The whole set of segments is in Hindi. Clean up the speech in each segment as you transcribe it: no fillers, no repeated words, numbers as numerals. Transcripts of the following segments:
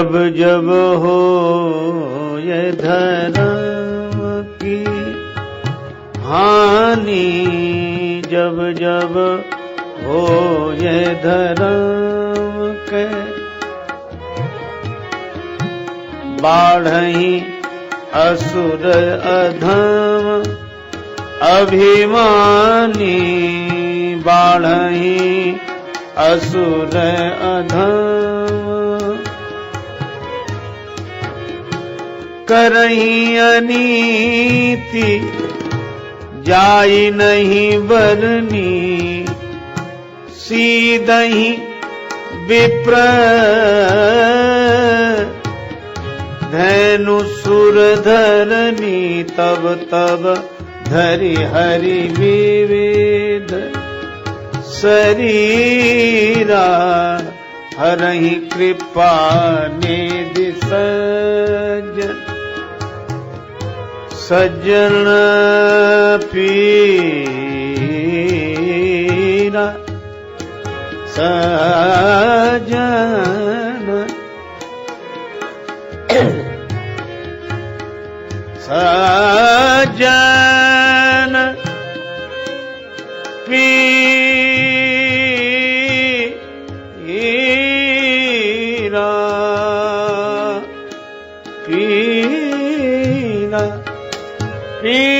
जब जब हो ये धर्म की हानि, जब जब हो ये धर्म के बाढ़ही असुर अधम अभिमानी, बाढ़ही असुर अधम करही अनीति जाई नहीं बरनी, सीधही विप्र धैनु सुर धरनी, तब तब धरि हरि विविध शरीरा, हरहि कृपा निधि सज्जन, सज्जन पीरा, सज्जन सज्जन पीरा, पीरा, पीरा,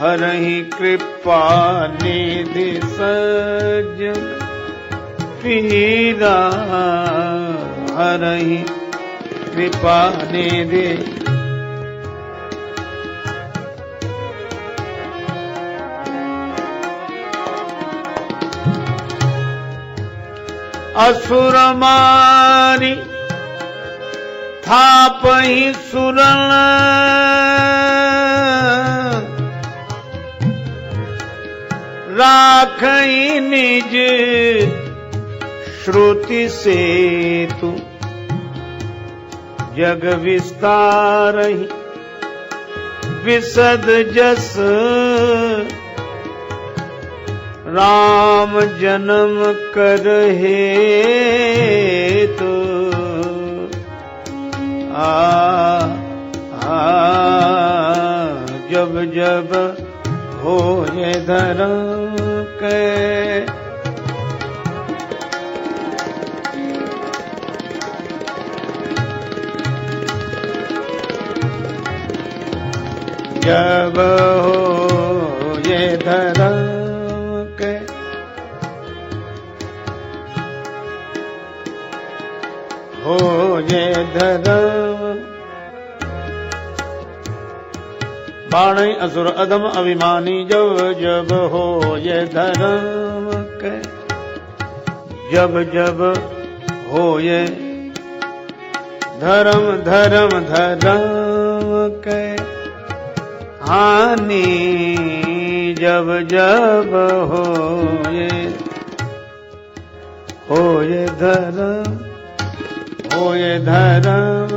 हरहि कृपा निधि सज्जन पीरा, हरहि कृपा निधि। असुर मारी थापहि सुरन, राखहि निज श्रुति सेतु, जग विस्तारहि विशद जस, राम जन्म कर हेतु, जब जब हो ये धर्म के जब हो ये धर्म के हो ये धर्म, बाणै असुर अधम अभिमानी, जब जब हो ये धर्म के, जब जब हो ये धर्म धर्म धर्म के हानि, जब जब हो ये धर्म, हो ये धर्म,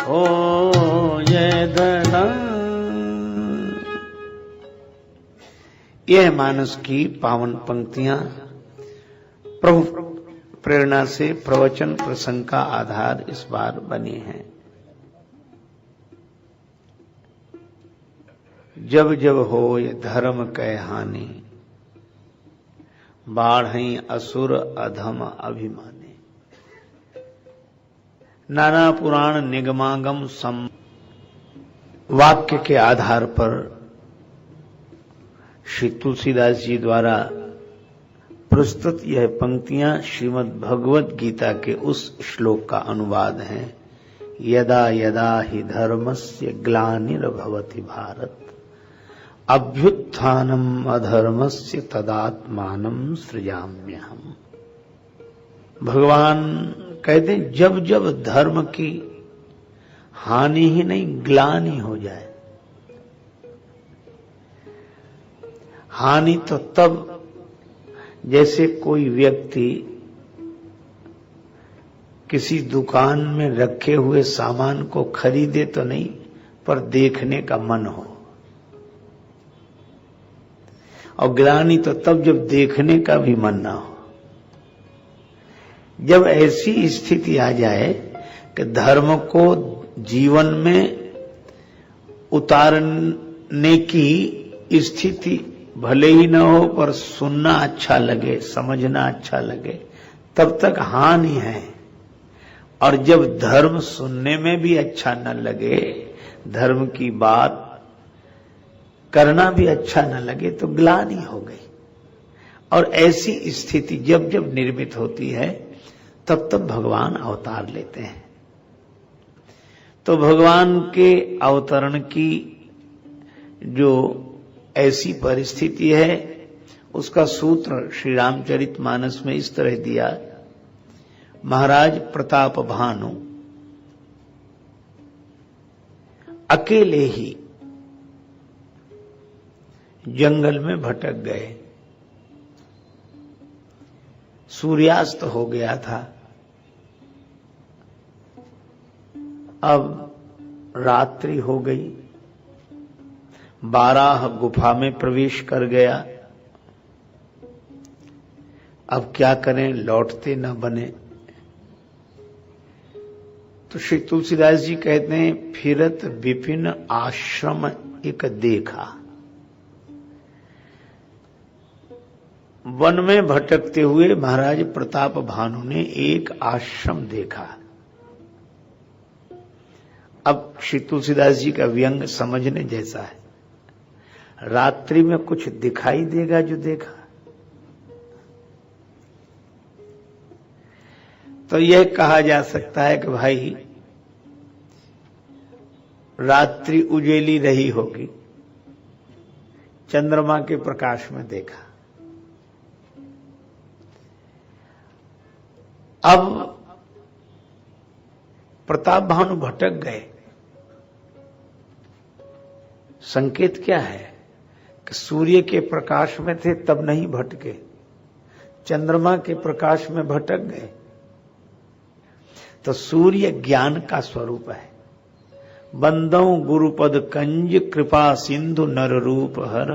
हो ये धर्म। यह मानस की पावन पंक्तियां प्रभु प्रेरणा से प्रवचन प्रसंग का आधार इस बार बनी हैं। जब जब हो ये धर्म कै हानि, बाढ़ई असुर अधम अभिमानी। नाना पुराण निगमागम सम वाक्य के आधार पर श्री तुलसीदास जी द्वारा प्रस्तुत यह पंक्तियां श्रीमद् भगवत गीता के उस श्लोक का अनुवाद है। यदा यदा हि धर्मस्य ग्लानिर्भवति भारत, अभ्युत्थानम् अधर्मस्य तदात्मानं सृजाम्यहम्। भगवान कहते हैं जब जब धर्म की हानि ही नहीं ग्लानि हो जाए, हानि तो तब जैसे कोई व्यक्ति किसी दुकान में रखे हुए सामान को खरीदे तो नहीं, पर देखने का मन हो, और ग्लानि तो तब जब देखने का भी मन ना हो। जब ऐसी स्थिति आ जाए कि धर्म को जीवन में उतारने की स्थिति भले ही न हो पर सुनना अच्छा लगे, समझना अच्छा लगे, तब तक हानि है। और जब धर्म सुनने में भी अच्छा न लगे, धर्म की बात करना भी अच्छा न लगे, तो ग्लानि हो गई। और ऐसी स्थिति जब जब निर्मित होती है तब तब भगवान अवतार लेते हैं। तो भगवान के अवतरण की जो ऐसी परिस्थिति है उसका सूत्र श्री रामचरितमानस में इस तरह दिया। महाराज प्रताप भानु अकेले ही जंगल में भटक गए। सूर्यास्त हो गया था। अब रात्रि हो गई। बाराह गुफा में प्रवेश कर गया। अब क्या करें, लौटते न बने। तो श्री तुलसीदास जी कहते हैं, फिरत विपिन आश्रम एक देखा। वन में भटकते हुए महाराज प्रताप भानु ने एक आश्रम देखा। अब श्री तुलसीदास जी का व्यंग समझने जैसा है। रात्रि में कुछ दिखाई देगा जो देखा, तो यह कहा जा सकता है कि भाई रात्रि उजेली रही होगी, चंद्रमा के प्रकाश में देखा। अब प्रताप भानु भटक गए। संकेत क्या है कि सूर्य के प्रकाश में थे तब नहीं भटके, चंद्रमा के प्रकाश में भटक गए। तो सूर्य ज्ञान का स्वरूप है। बंदौ गुरुपद कंज कृपा सिंधु नर रूप हर,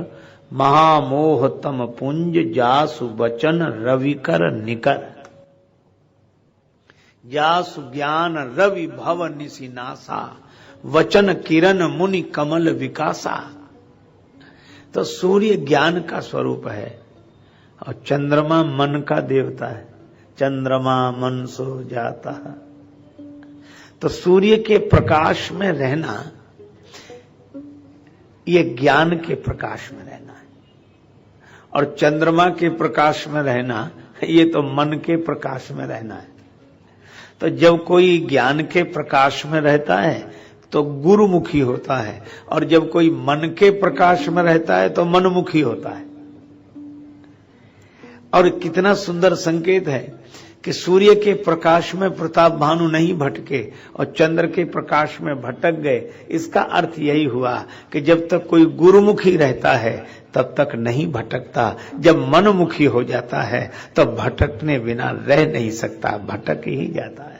महामोह तम पुंज जासु बचन रविकर निकर। जासु ज्ञान रवि भव निशिनासा, वचन किरण मुनि कमल विकासा। तो सूर्य ज्ञान का स्वरूप है और चंद्रमा मन का देवता है। चंद्रमा मन सो जाता है। तो सूर्य के प्रकाश में रहना ये ज्ञान के प्रकाश में रहना है, और चंद्रमा के प्रकाश में रहना ये तो मन के प्रकाश में रहना है। तो जब कोई ज्ञान के प्रकाश में रहता है तो गुरुमुखी होता है, और जब कोई मन के प्रकाश में रहता है तो मनमुखी होता है। और कितना सुंदर संकेत है कि सूर्य के प्रकाश में प्रताप भानु नहीं भटके और चंद्र के प्रकाश में भटक गए। इसका अर्थ यही हुआ कि जब तक कोई गुरुमुखी रहता है तब तक नहीं भटकता, जब मनमुखी हो जाता है तब भटकने बिना रह नहीं सकता, भटक ही जाता है।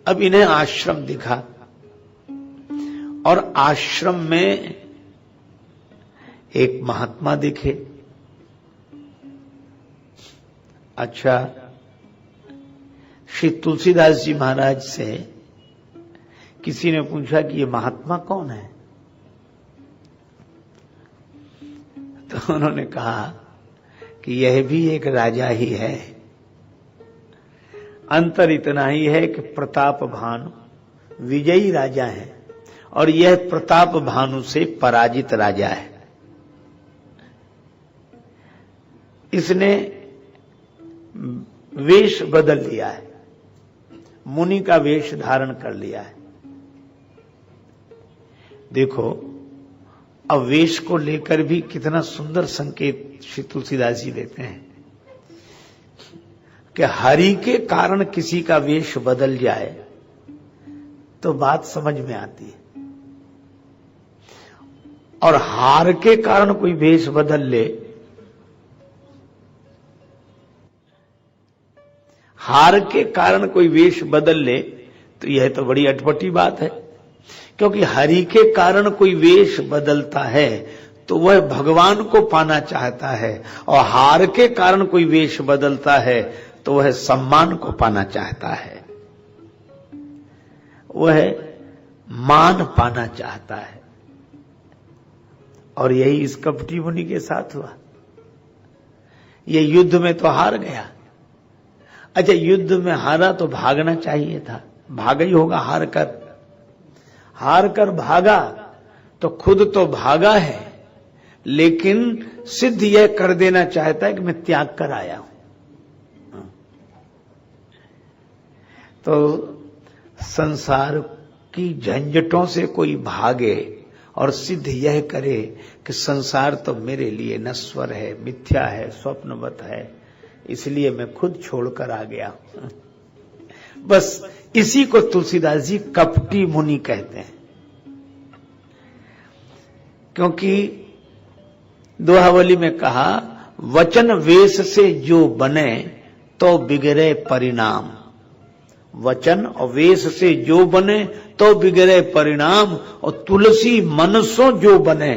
अब इन्हें आश्रम दिखा और आश्रम में एक महात्मा दिखे। अच्छा, श्री तुलसीदास जी महाराज से किसी ने पूछा कि ये महात्मा कौन है? तो उन्होंने कहा कि यह भी एक राजा ही है। अंतर इतना ही है कि प्रताप भानु विजयी राजा है और यह प्रताप भानु से पराजित राजा है। इसने वेश बदल लिया है, मुनि का वेश धारण कर लिया है। देखो, अब वेश को लेकर भी कितना सुंदर संकेत श्री तुलसीदास जी देते हैं कि हरि के कारण किसी का वेश बदल जाए तो बात समझ में आती है, और हार के कारण कोई वेश बदल ले, हार के कारण कोई वेश बदल ले तो यह तो बड़ी अटपटी बात है। क्योंकि हरि के कारण कोई वेश बदलता है तो वह भगवान को पाना चाहता है, और हार के कारण कोई वेश बदलता है तो वह सम्मान को पाना चाहता है, वह मान पाना चाहता है। और यही इस कपटी मुनि के साथ हुआ। ये युद्ध में तो हार गया। अच्छा, युद्ध में हारा तो भागना चाहिए था, भागा ही होगा। हार कर भागा तो खुद तो भागा है, लेकिन सिद्ध यह कर देना चाहता है कि मैं त्याग कर आया हूं। तो संसार की झंझटों से कोई भागे और सिद्ध यह करे कि संसार तो मेरे लिए नश्वर है, मिथ्या है, स्वप्नवत है, इसलिए मैं खुद छोड़कर आ गया। बस इसी को तुलसीदास जी कपटी मुनि कहते हैं। क्योंकि दोहावली में कहा, वचन वेश से जो बने तो बिगड़े परिणाम। वचन और वेश से जो बने तो बिगड़े परिणाम, और तुलसी मन सो जो बने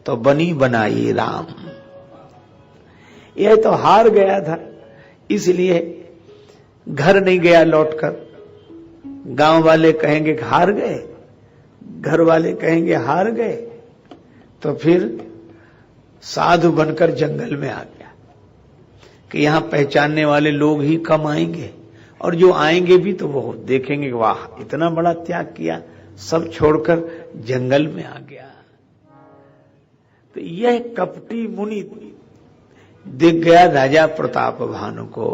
तो बनी बनाई राम। यह तो हार गया था, इसलिए घर नहीं गया लौटकर। गांव वाले कहेंगे हार गए, घर वाले कहेंगे हार गए, तो फिर साधु बनकर जंगल में आ गया कि यहां पहचानने वाले लोग ही कम आएंगे, और जो आएंगे भी तो वो देखेंगे वाह इतना बड़ा त्याग किया, सब छोड़कर जंगल में आ गया। तो यह कपटी मुनि दिख गया राजा प्रताप भानु को।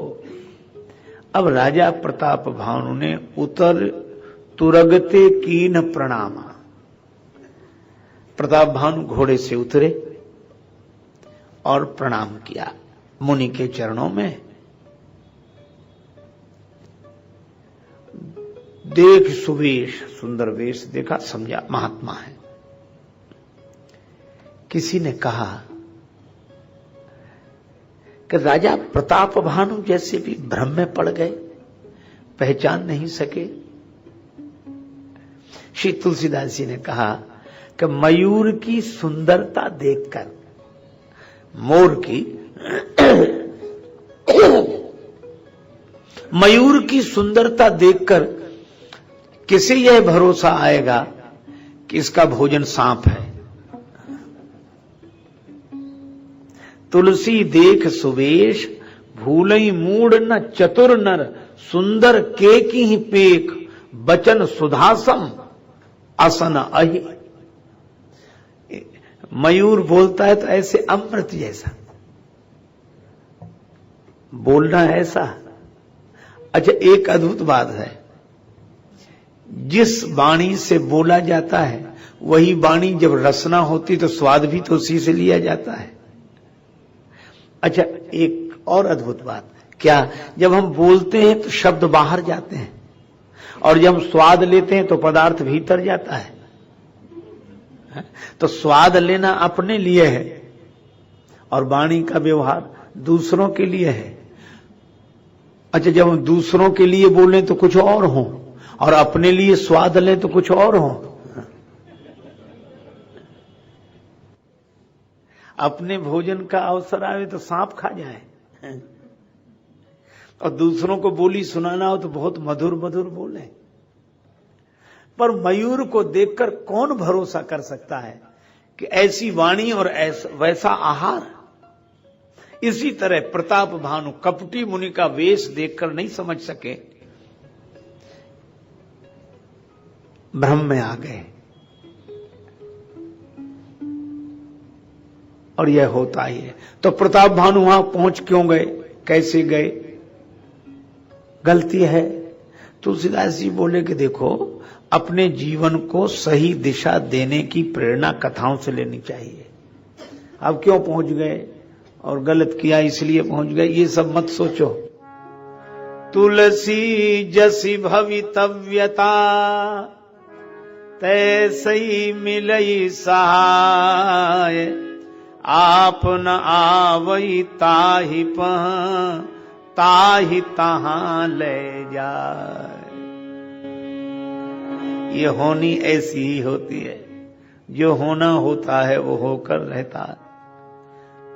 अब राजा प्रताप भानु ने उतर तुरगते कीन प्रणामा। प्रताप भानु घोड़े से उतरे और प्रणाम किया मुनि के चरणों में। देख सुवेश, सुंदर वेश देखा, समझा महात्मा है। किसी ने कहा कि राजा प्रताप भानु जैसे भी भ्रम में पड़ गए, पहचान नहीं सके। श्री तुलसीदास जी ने कहा कि मयूर की सुंदरता देखकर, मोर की मयूर की सुंदरता देखकर किसे यह भरोसा आएगा कि इसका भोजन सांप है। तुलसी देख सुवेश, भूलई मूड न चतुर नर, सुंदर के की ही पेख, बचन सुधासम असन अहि। मयूर बोलता है तो ऐसे अमृत जैसा बोलना है, ऐसा। अच्छा, एक अद्भुत बात है, जिस वाणी से बोला जाता है वही वाणी जब रसना होती तो स्वाद भी तो उसी से लिया जाता है। अच्छा, एक और अद्भुत बात क्या, जब हम बोलते हैं तो शब्द बाहर जाते हैं, और जब हम स्वाद लेते हैं तो पदार्थ भीतर जाता है। तो स्वाद लेना अपने लिए है और वाणी का व्यवहार दूसरों के लिए है। अच्छा, जब हम दूसरों के लिए बोले तो कुछ और हो, और अपने लिए स्वाद लें तो कुछ और हो। अपने भोजन का अवसर आवे तो सांप खा जाए, और दूसरों को बोली सुनाना हो तो बहुत मधुर मधुर बोले। पर मयूर को देखकर कौन भरोसा कर सकता है कि ऐसी वाणी और वैसा आहार। इसी तरह प्रताप भानु कपटी मुनि का वेश देखकर नहीं समझ सके, भ्रम में आ गए। और यह होता ही है। तो प्रताप भानु वहां पहुंच क्यों गए, कैसे गए, गलती है। तुलसीदास जी बोले कि देखो, अपने जीवन को सही दिशा देने की प्रेरणा कथाओं से लेनी चाहिए। अब क्यों पहुंच गए और गलत किया इसलिए पहुंच गए, ये सब मत सोचो। तुलसी जसी भवितव्यता तैसई मिलई सहाय, आप न आवई ताहि पह ताहि तहां ले जाए। ये होनी ऐसी ही होती है, जो होना होता है वो होकर रहता है।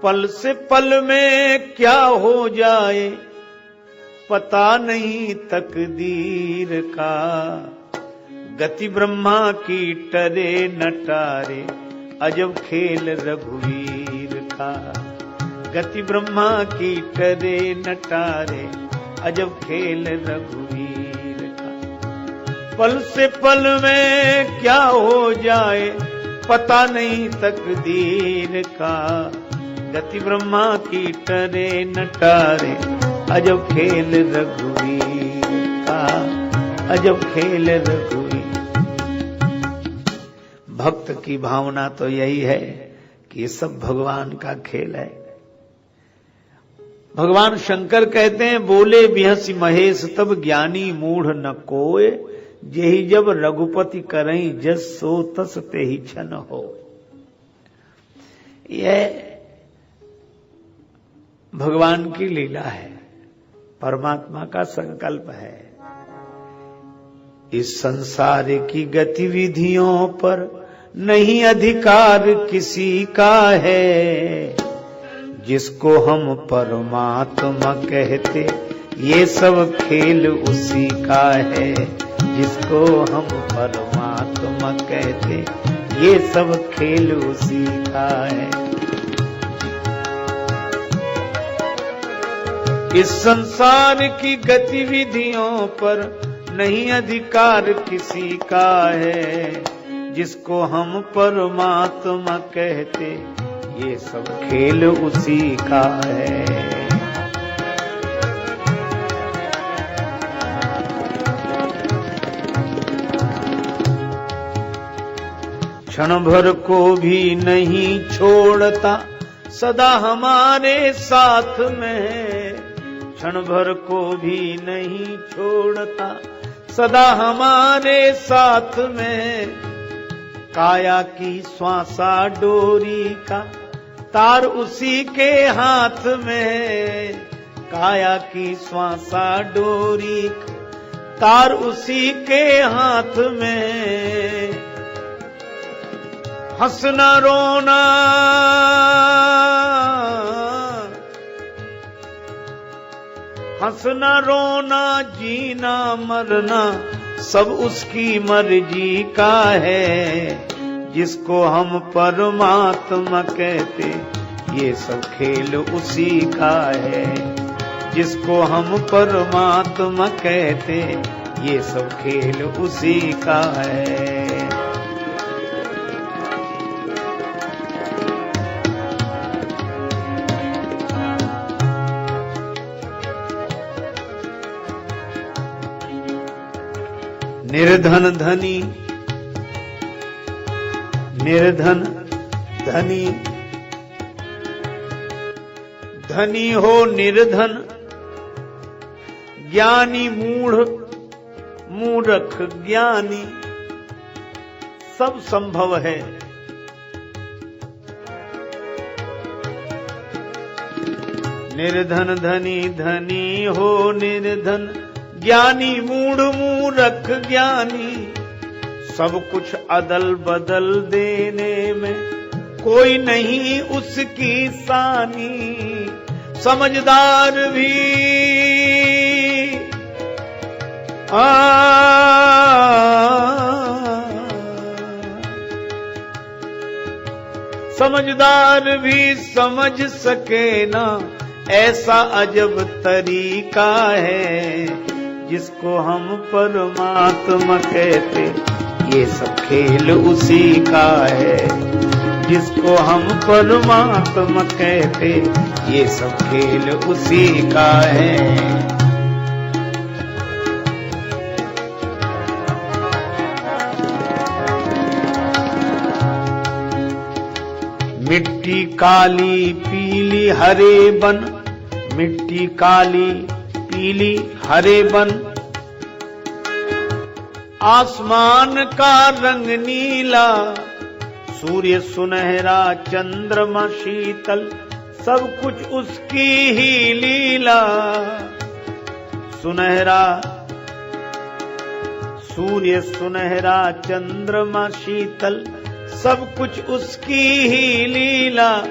पल से पल में क्या हो जाए पता नहीं तकदीर का। गति ब्रह्मा की टरे न टारे, अजब खेल रघुवीर का। गति ब्रह्मा की टरे न टारे, अजब खेल रघुवीर का। पल से पल में क्या हो जाए, पता नहीं तकदीर का। गति ब्रह्मा की टरे न टारे, अजब खेल रघुवीर का, अजब खेल रघुवीर। भक्त की भावना तो यही है कि ये सब भगवान का खेल है। भगवान शंकर कहते हैं, बोले बिहसी महेश तब ज्ञानी मूढ़ न कोय, जेहि जब रघुपति करई जस सो तस ते ही छन हो। यह भगवान की लीला है, परमात्मा का संकल्प है। इस संसार की गतिविधियों पर नहीं अधिकार किसी का है। जिसको हम परमात्मा कहते, ये सब खेल उसी का है। जिसको हम परमात्मा कहते, ये सब खेल उसी का है। इस संसार की गतिविधियों पर नहीं अधिकार किसी का है। जिसको हम परमात्मा कहते, ये सब खेल उसी का है। क्षण भर को भी नहीं छोड़ता, सदा हमारे साथ में। क्षण भर को भी नहीं छोड़ता, सदा हमारे साथ में। काया की श्वासा डोरी का तार उसी के हाथ में। काया की श्वासा डोरी का तार उसी के हाथ में। हंसना रोना हंसना रोना जीना मरना सब उसकी मर्जी का है। जिसको हम परमात्मा कहते, ये सब खेल उसी का है। जिसको हम परमात्मा कहते, ये सब खेल उसी का है। निर्धन धनी, निर्धन धनी, धनी हो निर्धन, ज्ञानी मूढ़, मूर्ख ज्ञानी, सब संभव है। निर्धन धनी, धनी हो निर्धन, ज्ञानी मूढ़ मूर्ख ज्ञानी। सब कुछ अदल बदल देने में कोई नहीं उसकी सानी। समझदार भी समझदार भी समझ सके ना, ऐसा अजब तरीका है। जिसको हम परमात्मा कहते, ये सब खेल उसी का है। जिसको हम परमात्मा कहते, ये सब खेल उसी का है। मिट्टी काली पीली हरे बन, मिट्टी काली पीली हरे बन। आसमान का रंग नीला, सूर्य सुनहरा चंद्रमा शीतल, सब कुछ उसकी ही लीला। सुनहरा सूर्य सुनहरा चंद्रमा शीतल, सब कुछ उसकी ही लीला।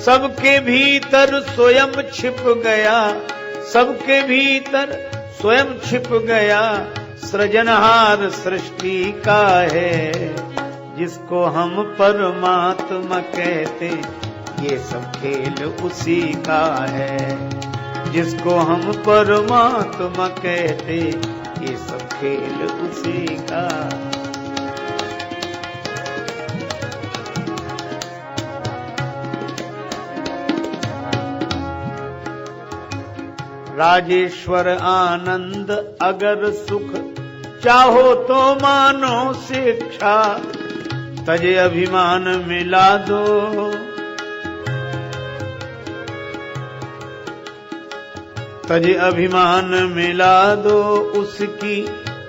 सबके भीतर स्वयं छिप गया, सबके भीतर स्वयं छिप गया, सृजनहार सृष्टि का है। जिसको हम परमात्मा कहते, ये सब खेल उसी का है। जिसको हम परमात्मा कहते, ये सब खेल उसी का। राजेश्वर आनंद अगर सुख चाहो तो मानो शिक्षा, तजे अभिमान मिला दो। तजे अभिमान मिला दो, उसकी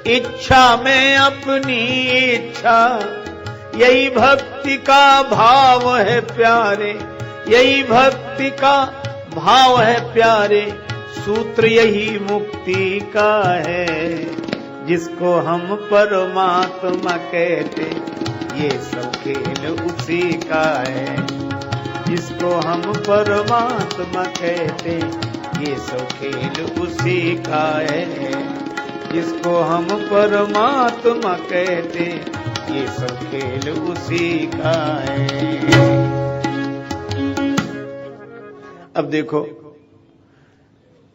इच्छा में अपनी इच्छा। यही भक्ति का भाव है प्यारे, यही भक्ति का भाव है प्यारे। सूत्र यही मुक्ति का है। जिसको हम परमात्मा कहते, ये सब खेल उसी का है। जिसको हम परमात्मा कहते, ये सब खेल उसी का है। जिसको हम परमात्मा कहते, ये सब खेल उसी का है। अब देखो,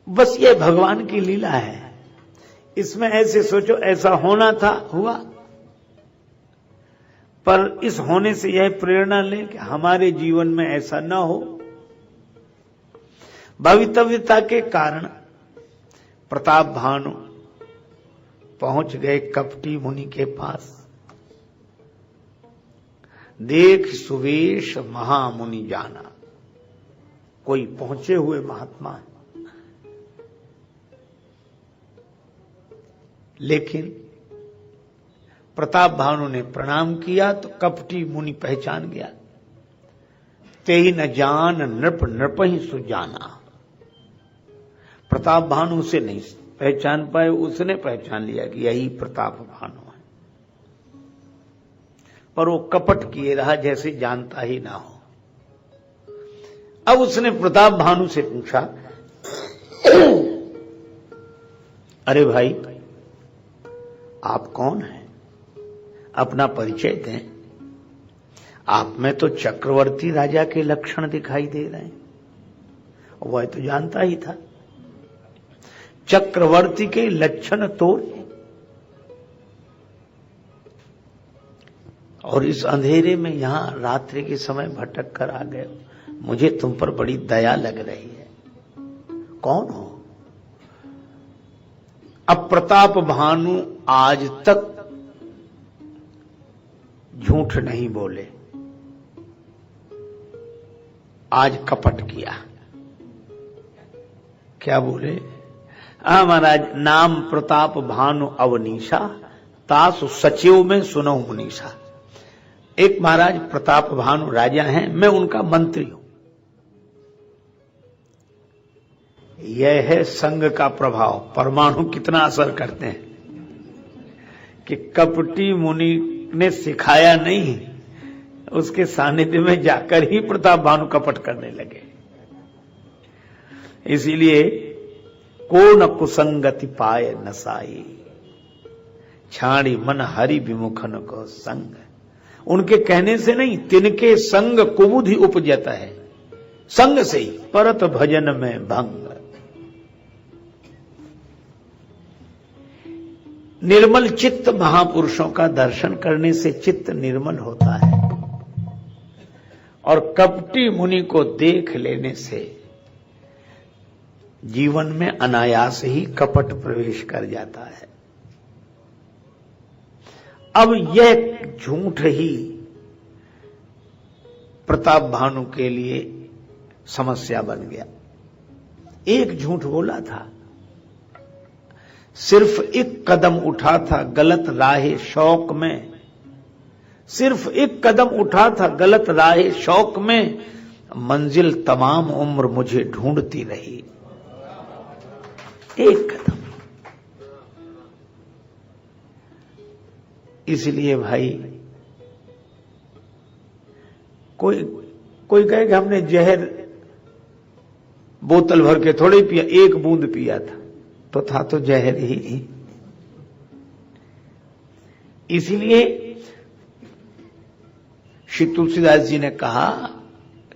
बस ये भगवान की लीला है। इसमें ऐसे सोचो, ऐसा होना था, हुआ। पर इस होने से यह प्रेरणा लें कि हमारे जीवन में ऐसा न हो। भवितव्यता के कारण प्रताप भानु पहुंच गए कपटी मुनि के पास। देख सुवेश महामुनि जाना, कोई पहुंचे हुए महात्मा है। लेकिन प्रताप भानु ने प्रणाम किया तो कपटी मुनि पहचान गया। तेहि न जान नृप नृपहि सुजाना। प्रताप भानु उसे नहीं पहचान पाए, उसने पहचान लिया कि यही प्रताप भानु है। पर वो कपट किए रहा, जैसे जानता ही ना हो। अब उसने प्रताप भानु से पूछा, अरे भाई, आप कौन हैं? अपना परिचय दें। आप में तो चक्रवर्ती राजा के लक्षण दिखाई दे रहे हैं। वह तो जानता ही था, चक्रवर्ती के लक्षण तो। और इस अंधेरे में यहां रात्रि के समय भटक कर आ गए। मुझे तुम पर बड़ी दया लग रही है। कौन हो? अब प्रताप भानु आज तक झूठ नहीं बोले, आज कपट किया। क्या बोले? महाराज, नाम प्रताप भानु अवनीशा, तासु सचिव में सुनो मुनीषा। एक महाराज प्रताप भानु राजा हैं, मैं उनका मंत्री हूं। यह है संग का प्रभाव। परमाणु कितना असर करते हैं कि कपटी मुनि ने सिखाया नहीं, उसके सानिध्य में जाकर ही प्रताप भानु कपट करने लगे। इसीलिए को न कुसंगति पाए नसाई, छाड़ी मन हरि विमुखन को संग। उनके कहने से नहीं, तिनके संग कुबुधि उपजत है। संग से ही परत भजन में भंग। निर्मल चित्त महापुरुषों का दर्शन करने से चित्त निर्मल होता है, और कपटी मुनि को देख लेने से जीवन में अनायास ही कपट प्रवेश कर जाता है। अब यह झूठ ही प्रताप भानु के लिए समस्या बन गया। एक झूठ बोला था, सिर्फ एक कदम उठा था गलत राहे शौक में। सिर्फ एक कदम उठा था गलत राहे शौक में, मंजिल तमाम उम्र मुझे ढूंढती रही। एक कदम। इसलिए भाई, कोई कहे कि हमने जहर बोतल भर के थोड़े पिया, एक बूंद पिया था तो था तो जहर ही। इसीलिए श्री तुलसीदास जी ने कहा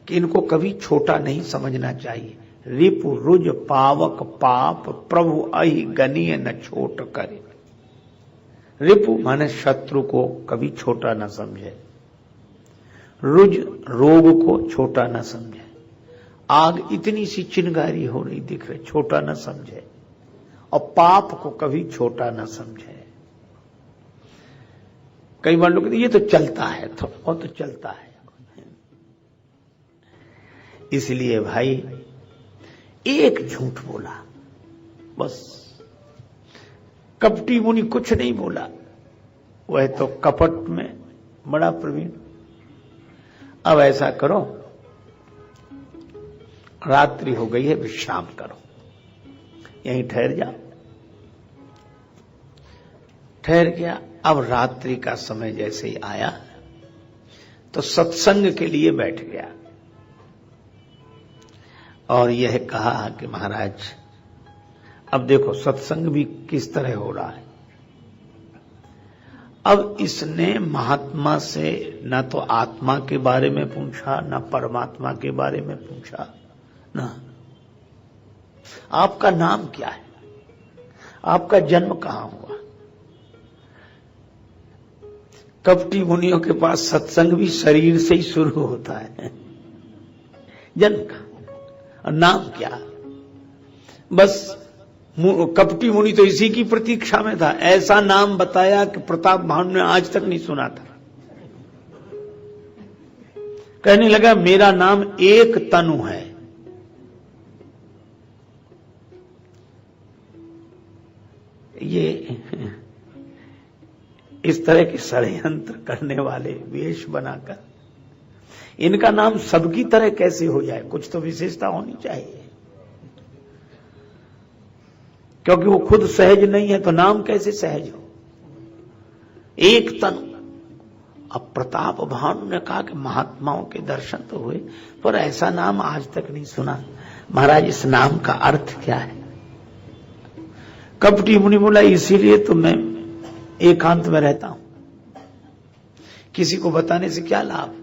कि इनको कभी छोटा नहीं समझना चाहिए। रिपु रुज पावक पाप प्रभु अहि गनीय न छोट करे। रिपु माने शत्रु को कभी छोटा न समझे, रुज रोग को छोटा न समझे, आग इतनी सी चिंगारी हो रही दिख रही छोटा न समझे, और पाप को कभी छोटा न समझे। कई बार लोग कहते ये तो चलता है, थोड़ा बहुत तो चलता है। इसलिए भाई एक झूठ बोला बस, कपटी मुनि कुछ नहीं बोला, वह तो कपट में बड़ा प्रवीण। अब ऐसा करो, रात्रि हो गई है, विश्राम करो, यहीं ठहर जाओ। ठहर गया। अब रात्रि का समय जैसे ही आया तो सत्संग के लिए बैठ गया और यह कहा कि महाराज अब देखो सत्संग भी किस तरह हो रहा है। अब इसने महात्मा से न तो आत्मा के बारे में पूछा, न परमात्मा के बारे में पूछा, न आपका नाम क्या है, आपका जन्म कहां हुआ। कपटी मुनियों के पास सत्संग भी शरीर से ही शुरू होता है, जन्म का और नाम क्या। बस कपटी मुनि तो इसी की प्रतीक्षा में था। ऐसा नाम बताया कि प्रताप भानु ने आज तक नहीं सुना था। कहने लगा मेरा नाम एक तनु है। ये इस तरह के षड्यंत्र करने वाले वेश बनाकर इनका नाम सबकी तरह कैसे हो जाए, कुछ तो विशेषता होनी चाहिए, क्योंकि वो खुद सहज नहीं है तो नाम कैसे सहज हो। एक तनु। अब प्रताप भानु ने कहा कि महात्माओं के दर्शन तो हुए पर ऐसा नाम आज तक नहीं सुना, महाराज इस नाम का अर्थ क्या है। कपटी मुनि बोला इसीलिए तो मैं एकांत में रहता हूं, किसी को बताने से क्या लाभ।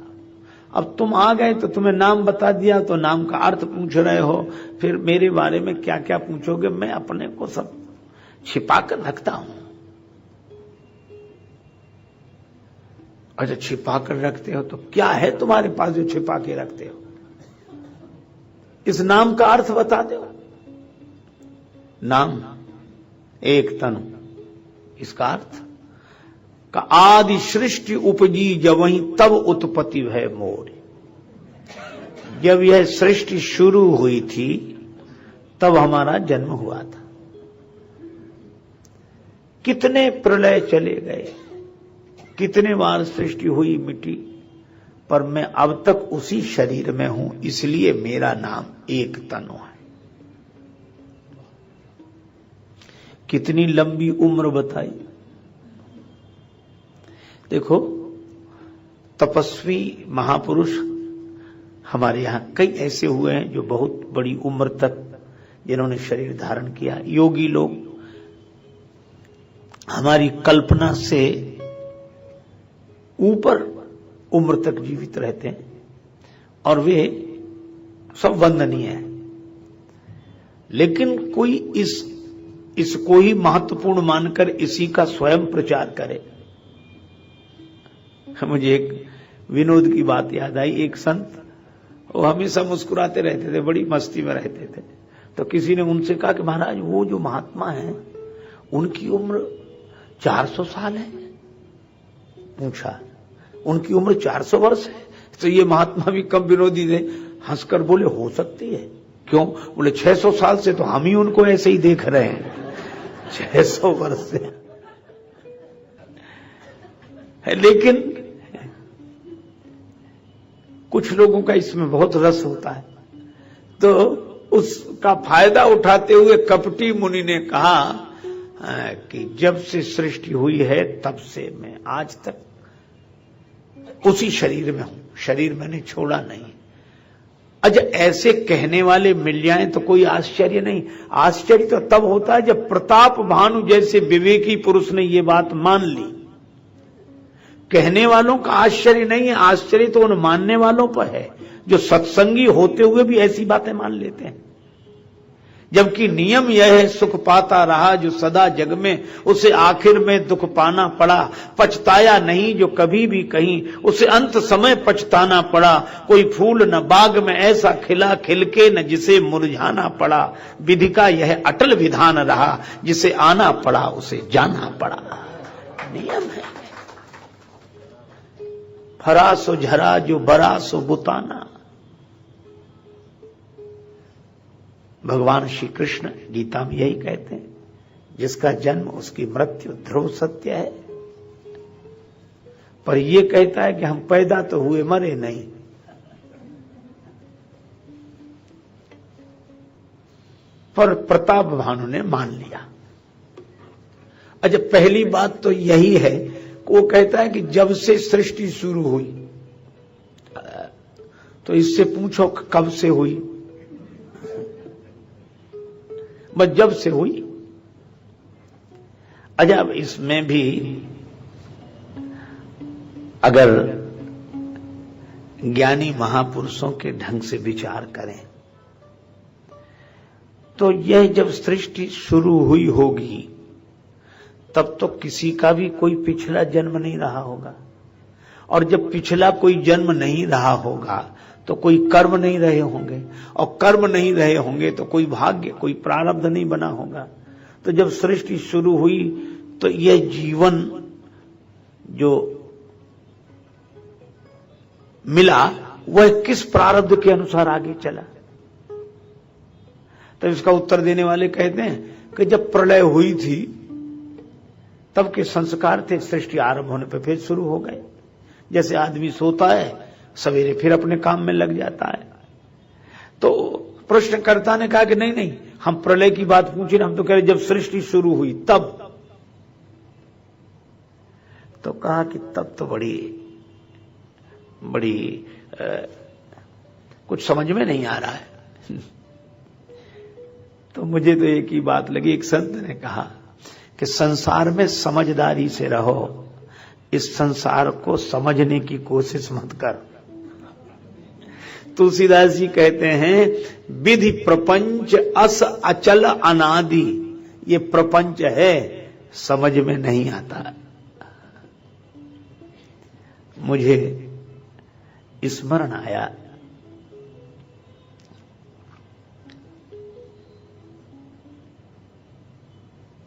अब तुम आ गए तो तुम्हें नाम बता दिया तो नाम का अर्थ पूछ रहे हो, फिर मेरे बारे में क्या क्या पूछोगे। मैं अपने को सब छिपा कर रखता हूं। अच्छा छिपा कर रखते हो तो क्या है तुम्हारे पास जो छिपा के रखते हो, इस नाम का अर्थ बता दो। नाम एक तनु, इसका अर्थ का आदि सृष्टि उपजी जब वहीं तब उत्पत्ति है मोर। जब यह सृष्टि शुरू हुई थी तब हमारा जन्म हुआ था। कितने प्रलय चले गए, कितने बार सृष्टि हुई मिटी, पर मैं अब तक उसी शरीर में हूं, इसलिए मेरा नाम एक तनु है। कितनी लंबी उम्र बताई। देखो तपस्वी महापुरुष हमारे यहां कई ऐसे हुए हैं जो बहुत बड़ी उम्र तक जिन्होंने शरीर धारण किया। योगी लोग हमारी कल्पना से ऊपर उम्र तक जीवित रहते हैं और वे सब वंदनीय है। लेकिन कोई इसको ही महत्वपूर्ण मानकर इसी का स्वयं प्रचार करे। मुझे एक विनोद की बात याद आई। एक संत वो हमेशा मुस्कुराते रहते थे, बड़ी मस्ती में रहते थे। तो किसी ने उनसे कहा कि महाराज वो जो महात्मा हैं उनकी उम्र 400 साल है। पूछा उनकी उम्र 400 वर्ष है तो ये महात्मा भी कम विनोदी थे, हंसकर बोले हो सकती है। क्यों? बोले 600 साल से तो हम ही उनको ऐसे ही देख रहे हैं, 600 वर्ष से। लेकिन कुछ लोगों का इसमें बहुत रस होता है, तो उसका फायदा उठाते हुए कपटी मुनि ने कहा कि जब से सृष्टि हुई है तब से मैं आज तक उसी शरीर में हूं, शरीर मैंने छोड़ा नहीं। अच्छा, ऐसे कहने वाले मिल जाएं तो कोई आश्चर्य नहीं। आश्चर्य तो तब होता है जब प्रताप भानु जैसे विवेकी पुरुष ने ये बात मान ली। कहने वालों का आश्चर्य नहीं है, आश्चर्य तो उन मानने वालों पर है जो सत्संगी होते हुए भी ऐसी बातें मान लेते हैं। जबकि नियम यह है, सुख पाता रहा जो सदा जग में, उसे आखिर में दुख पाना पड़ा। पछताया नहीं जो कभी भी कहीं, उसे अंत समय पछताना पड़ा। कोई फूल न बाग में ऐसा खिला, खिलके न जिसे मुरझाना पड़ा। विधि का यह अटल विधान रहा, जिसे आना पड़ा उसे जाना पड़ा। नियम है। फरा सो झरा जो बरा सो बुताना। भगवान श्री कृष्ण गीता में यही कहते हैं, जिसका जन्म उसकी मृत्यु ध्रुव सत्य है। पर यह कहता है कि हम पैदा तो हुए, मरे नहीं। पर प्रताप भानु ने मान लिया। अच्छा, पहली बात तो यही है, वो कहता है कि जब से सृष्टि शुरू हुई, तो इससे पूछो कब से हुई। बस जब से हुई। अच्छा, अब इसमें भी अगर ज्ञानी महापुरुषों के ढंग से विचार करें तो यह जब सृष्टि शुरू हुई होगी तब तो किसी का भी कोई पिछला जन्म नहीं रहा होगा, और जब पिछला कोई जन्म नहीं रहा होगा तो कोई कर्म नहीं रहे होंगे, और कर्म नहीं रहे होंगे तो कोई भाग्य, कोई प्रारब्ध नहीं बना होगा। तो जब सृष्टि शुरू हुई तो यह जीवन जो मिला वह किस प्रारब्ध के अनुसार आगे चला। तो इसका उत्तर देने वाले कहते हैं कि जब प्रलय हुई थी तब के संस्कार थे, सृष्टि आरंभ होने पर फिर शुरू हो गए। जैसे आदमी सोता है, सवेरे फिर अपने काम में लग जाता है। तो प्रश्नकर्ता ने कहा कि नहीं नहीं, हम प्रलय की बात पूछे ना, हम तो कह रहे जब सृष्टि शुरू हुई तब। तो कहा कि तब तो बड़ी कुछ समझ में नहीं आ रहा है। तो मुझे तो एक ही बात लगी, एक संत ने कहा कि संसार में समझदारी से रहो, इस संसार को समझने की कोशिश मत कर। तुलसीदास जी कहते हैं, विधि प्रपंच अस अचल अनादि। ये प्रपंच है, समझ में नहीं आता। मुझे स्मरण आया,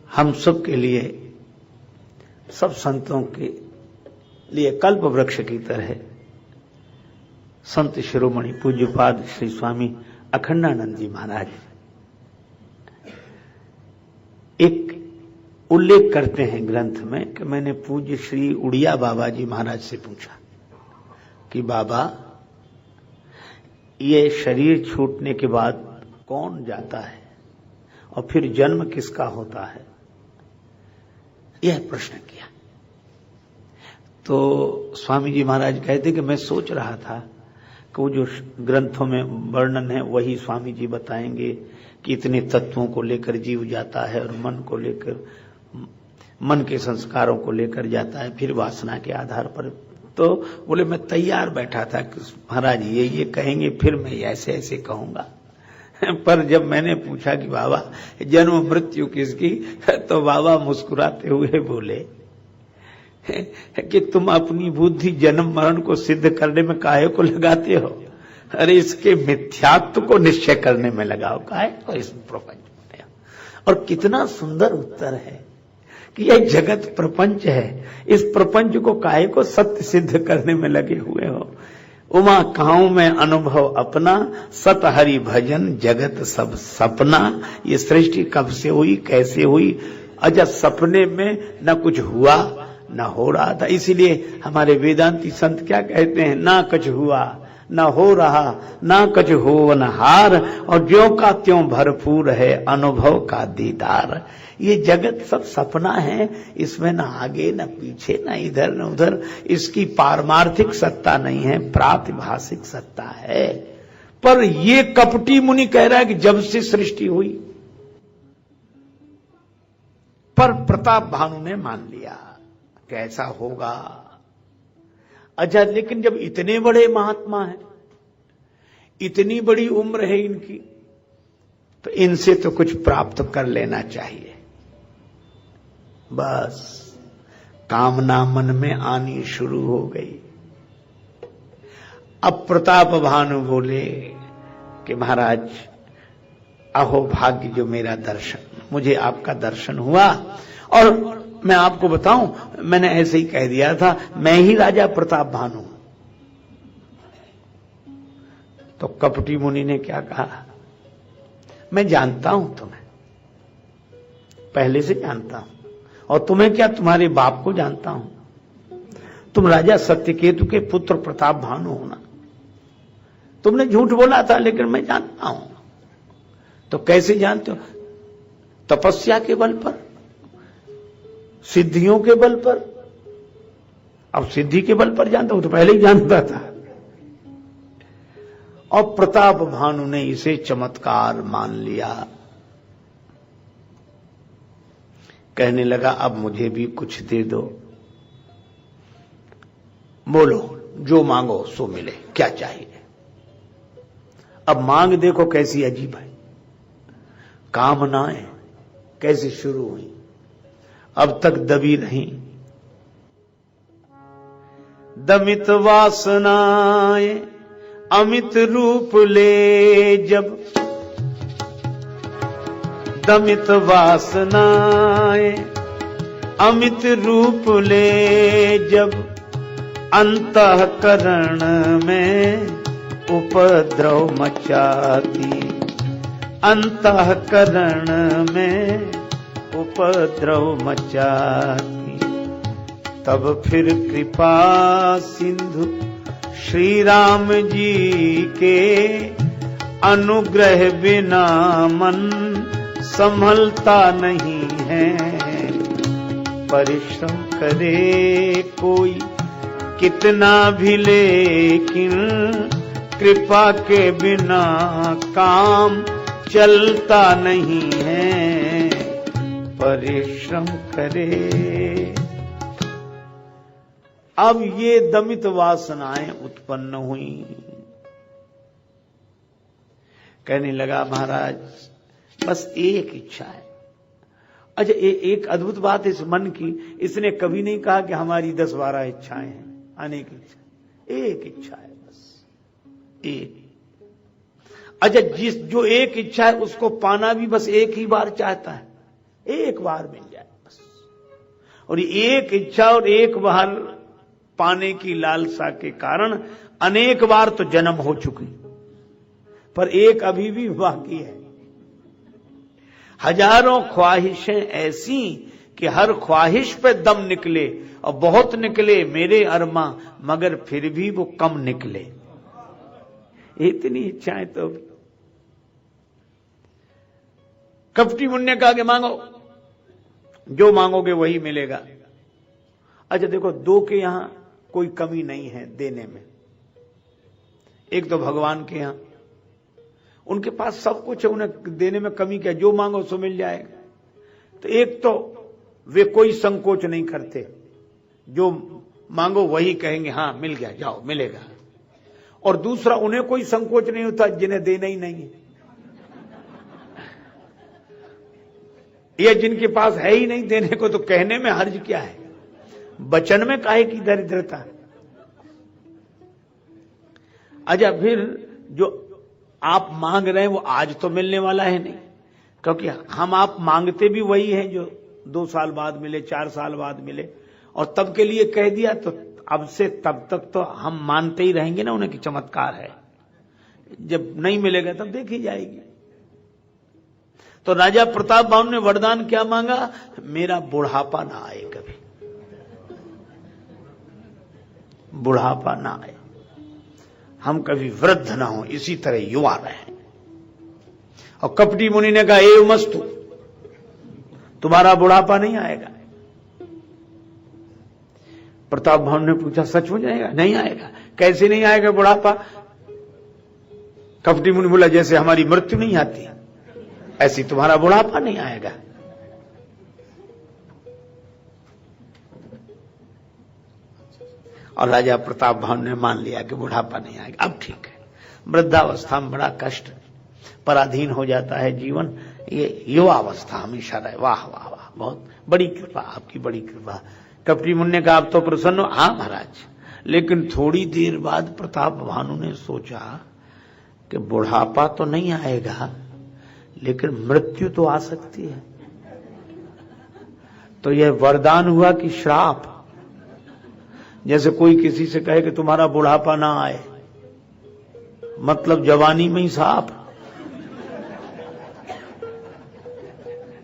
हम सब के लिए, सब संतों के लिए कल्प वृक्ष की तरह संत शिरोमणि पूज्यपाद श्री स्वामी अखंडानंद जी महाराज एक उल्लेख करते हैं ग्रंथ में कि मैंने पूज्य श्री उड़िया बाबा जी महाराज से पूछा कि बाबा, ये शरीर छूटने के बाद कौन जाता है और फिर जन्म किसका होता है, यह प्रश्न किया। तो स्वामी जी महाराज कहते कि मैं सोच रहा था कि वो जो ग्रंथों में वर्णन है वही स्वामी जी बताएंगे कि इतने तत्वों को लेकर जीव जाता है और मन को लेकर, मन के संस्कारों को लेकर जाता है, फिर वासना के आधार पर। तो बोले मैं तैयार बैठा था कि महाराज ये कहेंगे, फिर मैं ऐसे ऐसे कहूंगा। पर जब मैंने पूछा कि बाबा जन्म मृत्यु किसकी, तो बाबा मुस्कुराते हुए बोले कि तुम अपनी बुद्धि जन्म मरण को सिद्ध करने में काहे को लगाते हो, अरे इसके मिथ्यात्व को निश्चय करने में लगाओ, काहे को इसमें प्रपंच बनाया। और कितना सुंदर उत्तर है कि यह जगत प्रपंच है, इस प्रपंच को काहे को सत्य सिद्ध करने में लगे हुए हो। उमा काऊ में अनुभव अपना, सत हरि भजन जगत सब सपना। ये सृष्टि कब से हुई, कैसे हुई, अजब सपने में न कुछ हुआ न हो रहा था। इसीलिए हमारे वेदांती संत क्या कहते हैं, ना कुछ हुआ न हो रहा, ना कुछ हो न हार, और ज्यों का त्यों भरपूर है अनुभव का दीदार। ये जगत सब सपना है, इसमें न आगे न पीछे न इधर न उधर, इसकी पारमार्थिक सत्ता नहीं है, प्रातिभाषिक सत्ता है। पर ये कपटी मुनि कह रहा है कि जब से सृष्टि हुई। पर प्रताप भानु ने मान लिया कि ऐसा होगा। अच्छा, लेकिन जब इतने बड़े महात्मा हैं, इतनी बड़ी उम्र है इनकी, तो इनसे तो कुछ प्राप्त कर लेना चाहिए। बस कामना मन में आनी शुरू हो गई। अब प्रताप भानु बोले कि महाराज, अहो भाग्य जो मेरा दर्शन, मुझे आपका दर्शन हुआ। और मैं आपको बताऊं, मैंने ऐसे ही कह दिया था, मैं ही राजा प्रताप भानु। तो कपटी मुनि ने क्या कहा, मैं जानता हूं तुम्हें, पहले से जानता हूं, और तुम्हें क्या, तुम्हारे बाप को जानता हूं। तुम राजा सत्यकेतु के पुत्र प्रताप भानु हो ना। तुमने झूठ बोला था, लेकिन मैं जानता हूं। तो कैसे जानते हो? तपस्या के बल पर, सिद्धियों के बल पर। अब सिद्धि के बल पर जानता हूं, तो पहले ही जानता था। और प्रताप भानु ने इसे चमत्कार मान लिया। कहने लगा, अब मुझे भी कुछ दे दो। बोलो, जो मांगो सो मिले, क्या चाहिए। अब मांग देखो कैसी अजीब है। कामनाएं कैसे शुरू हुई, अब तक दबी रही। दमित वासनाएं अमित रूप ले जब, दमित वासनाएं अमित रूप ले जब, अंतःकरण में उपद्रव मचाती, अंतःकरण में उपद्रव मचाती। तब फिर कृपा सिंधु श्री राम जी के, अनुग्रह बिना मन संभलता नहीं है। परिश्रम करे कोई कितना भी, लेकिन कृपा के बिना काम चलता नहीं है। परिश्रम करे। अब ये दमित वासनाएं उत्पन्न हुई। कहने लगा, महाराज बस एक इच्छा है। अच्छा, एक अद्भुत बात इस मन की, इसने कभी नहीं कहा कि हमारी 10-12 इच्छाएं हैं, अनेक इच्छा। एक इच्छा है बस, एक। अच्छा, जो एक इच्छा है उसको पाना भी बस एक ही बार चाहता है, एक बार मिल जाए बस। और एक इच्छा और एक बार पाने की लालसा के कारण अनेक बार तो जन्म हो चुकी, पर एक अभी भी बाकी है। हजारों ख्वाहिशें ऐसी कि हर ख्वाहिश पे दम निकले, और बहुत निकले मेरे अरमा, मगर फिर भी वो कम निकले। इतनी इच्छाएं तो। कपटी मुनि ने कहा कि मांगो, जो मांगोगे वही मिलेगा। अच्छा देखो, दो के यहां कोई कमी नहीं है देने में। एक तो भगवान के यहां, उनके पास सब कुछ है, उन्हें देने में कमी क्या, जो मांगो सो मिल जाएगा। तो एक तो वे कोई संकोच नहीं करते, जो मांगो वही कहेंगे हाँ मिल गया, जाओ मिलेगा। और दूसरा, उन्हें कोई संकोच नहीं होता जिन्हें देना ही नहीं है, या जिनके पास है ही नहीं देने को, तो कहने में हर्ज क्या है, वचन में काहे की दरिद्रता। अच्छा, फिर जो आप मांग रहे हैं वो आज तो मिलने वाला है नहीं, क्योंकि हम आप मांगते भी वही हैं जो 2 साल बाद मिले, 4 साल बाद मिले, और तब के लिए कह दिया तो अब से तब तक तो हम मानते ही रहेंगे ना उन्हें कि चमत्कार है। जब नहीं मिलेगा तब देखी जाएगी। तो राजा प्रताप भानु ने वरदान क्या मांगा, मेरा बुढ़ापा ना आए, कभी बुढ़ापा ना आए, हम कभी वृद्ध ना हो, इसी तरह युवा रहे। और कपटी मुनि ने कहा, एव मस्तु, तुम्हारा बुढ़ापा नहीं आएगा। प्रताप भानु ने पूछा, सच हो जाएगा? नहीं आएगा। कैसे नहीं आएगा बुढ़ापा? कपटी मुनि बोला जैसे हमारी मृत्यु नहीं आती ऐसी तुम्हारा बुढ़ापा नहीं आएगा। और राजा प्रताप भानु ने मान लिया कि बुढ़ापा नहीं आएगा। अब ठीक है, वृद्धावस्था में बड़ा कष्ट पराधीन हो जाता है जीवन, ये युवावस्था हमेशा रहे। वाह वाह वाह, बहुत बड़ी कृपा, आपकी बड़ी कृपा। कपटी मुनि ने कहा आप तो प्रसन्न हो। हाँ महाराज। लेकिन थोड़ी देर बाद प्रताप भानु ने सोचा कि बुढ़ापा तो नहीं आएगा लेकिन मृत्यु तो आ सकती है। तो यह वरदान हुआ कि श्राप। जैसे कोई किसी से कहे कि तुम्हारा बुढ़ापा ना आए, मतलब जवानी में ही साफ।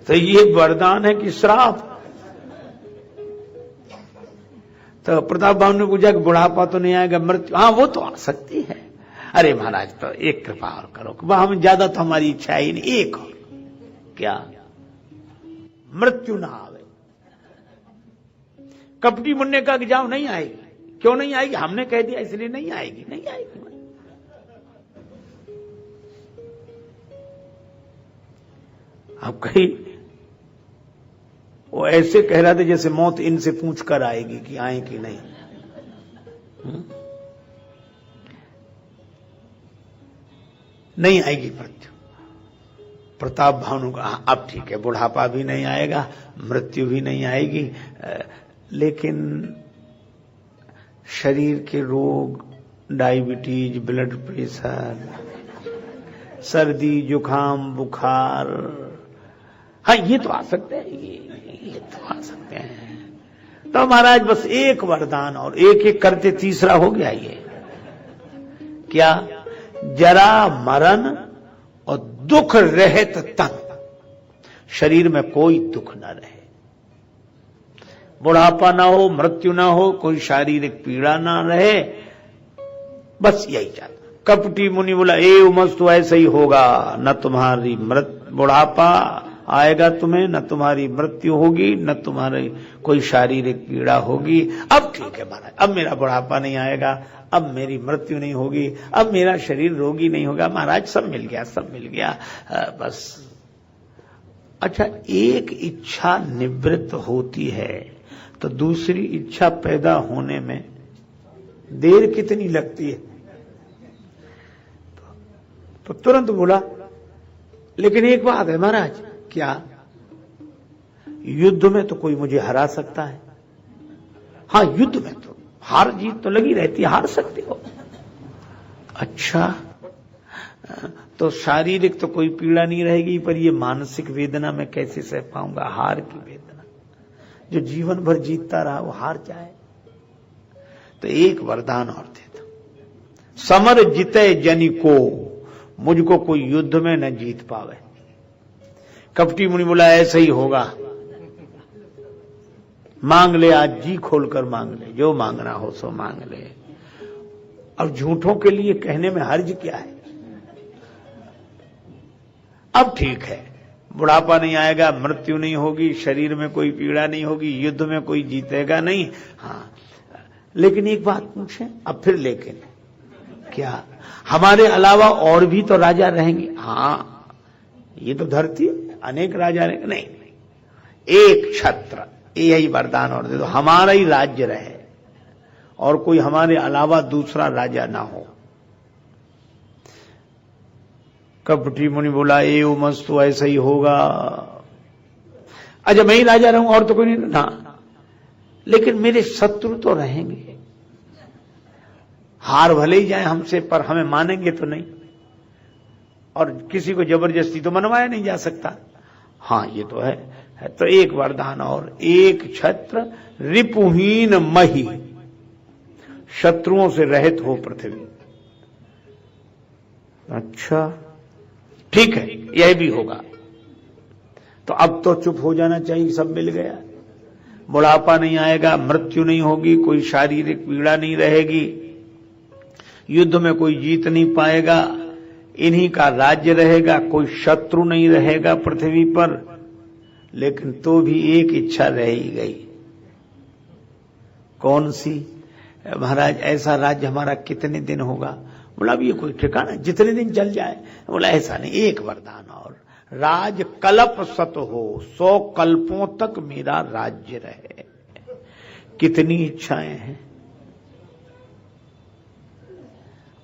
तो ये वरदान है कि श्राप। तो प्रताप भानु ने पूछा कि बुढ़ापा तो नहीं आएगा, मृत्यु? हाँ वो तो आ सकती है। अरे महाराज तो एक कृपा और करो, वह हम ज्यादा तो हमारी इच्छा ही नहीं, एक और। क्या? मृत्यु ना आवे। कपटी मुनि ने कहा कि जाओ नहीं आएगी। क्यों नहीं आएगी? हमने कह दिया इसलिए नहीं आएगी। नहीं आएगी। अब कहीं वो ऐसे कह रहा था जैसे मौत इनसे पूछ कर आएगी कि आए कि नहीं। नहीं आएगी मृत्यु। प्रताप भानु का अब ठीक है, बुढ़ापा भी नहीं आएगा, मृत्यु भी नहीं आएगी, लेकिन शरीर के रोग, डायबिटीज, ब्लड प्रेशर, सर्दी, जुकाम, बुखार, हाँ ये तो आ सकते हैं, ये तो आ सकते हैं। तो महाराज बस एक वरदान और एक एक करते तीसरा हो गया। ये क्या? जरा मरण और दुख रहित तन, शरीर में कोई दुख ना रहे, बुढ़ापा ना हो, मृत्यु ना हो, कोई शारीरिक पीड़ा ना रहे, बस यही चाहता। कपटी मुनि बोला एव मस्तु, ऐसा ही होगा, न तुम्हारी बुढ़ापा आएगा तुम्हें, न तुम्हारी मृत्यु होगी, न तुम्हारी कोई शारीरिक पीड़ा होगी। अब ठीक है महाराज, अब मेरा बुढ़ापा नहीं आएगा, अब मेरी मृत्यु नहीं होगी, अब मेरा शरीर रोगी नहीं होगा। महाराज सब मिल गया, सब मिल गया, बस। अच्छा, एक इच्छा निवृत्त होती है तो दूसरी इच्छा पैदा होने में देर कितनी लगती है? तो तुरंत बोला लेकिन एक बात है महाराज। क्या? युद्ध में तो कोई मुझे हरा सकता है। हाँ युद्ध में तो हार जीत तो लगी रहती है, हार सकते हो। अच्छा, तो शारीरिक तो कोई पीड़ा नहीं रहेगी, पर ये मानसिक वेदना मैं कैसे सह पाऊंगा? हार की वेदना, जो जीवन भर जीतता रहा वो हार जाए। तो एक वरदान और दे दो, समर जीते जनि को, मुझको कोई युद्ध में न जीत पावे। कपटी मुनि बोला ऐसा ही होगा, मांग ले, आज जी खोलकर मांग ले, जो मांगना हो सो मांग ले। अब झूठों के लिए कहने में हर्ज क्या है? अब ठीक है, बुढ़ापा नहीं आएगा, मृत्यु नहीं होगी, शरीर में कोई पीड़ा नहीं होगी, युद्ध में कोई जीतेगा नहीं। हाँ, लेकिन एक बात पूछें अब फिर, लेकिन क्या हमारे अलावा और भी तो राजा रहेंगे? हाँ, ये तो धरती अनेक राजा रहेंगे। नहीं, एक छत्र, यही वरदान और दे दो, हमारा ही राज्य रहे और कोई हमारे अलावा दूसरा राजा ना हो। कपटी मुनि बोला एव मस्तु, ऐसा ही होगा। अच्छा मैं ही राजा रहूं और तो कोई नहीं ना, लेकिन मेरे शत्रु तो रहेंगे। हार भले ही जाए हमसे, पर हमें मानेंगे तो नहीं, और किसी को जबरदस्ती तो मनवाया नहीं जा सकता। हाँ ये तो है। तो एक वरदान और, एक छत्र रिपुहीन मही, शत्रुओं से रहित हो पृथ्वी। अच्छा ठीक है, यह भी होगा। तो अब तो चुप हो जाना चाहिए, सब मिल गया। बुढ़ापा नहीं आएगा, मृत्यु नहीं होगी, कोई शारीरिक पीड़ा नहीं रहेगी, युद्ध में कोई जीत नहीं पाएगा, इन्हीं का राज्य रहेगा, कोई शत्रु नहीं रहेगा पृथ्वी पर। लेकिन तो भी एक इच्छा रह ही गई। कौन सी? महाराज ऐसा राज्य हमारा कितने दिन होगा? बोला अब ये कोई ठिकाना, जितने दिन चल जाए। बोला ऐसा नहीं, एक वरदान और, राज कल्प सत हो, 100 कल्पों तक मेरा राज्य रहे। कितनी इच्छाएं हैं।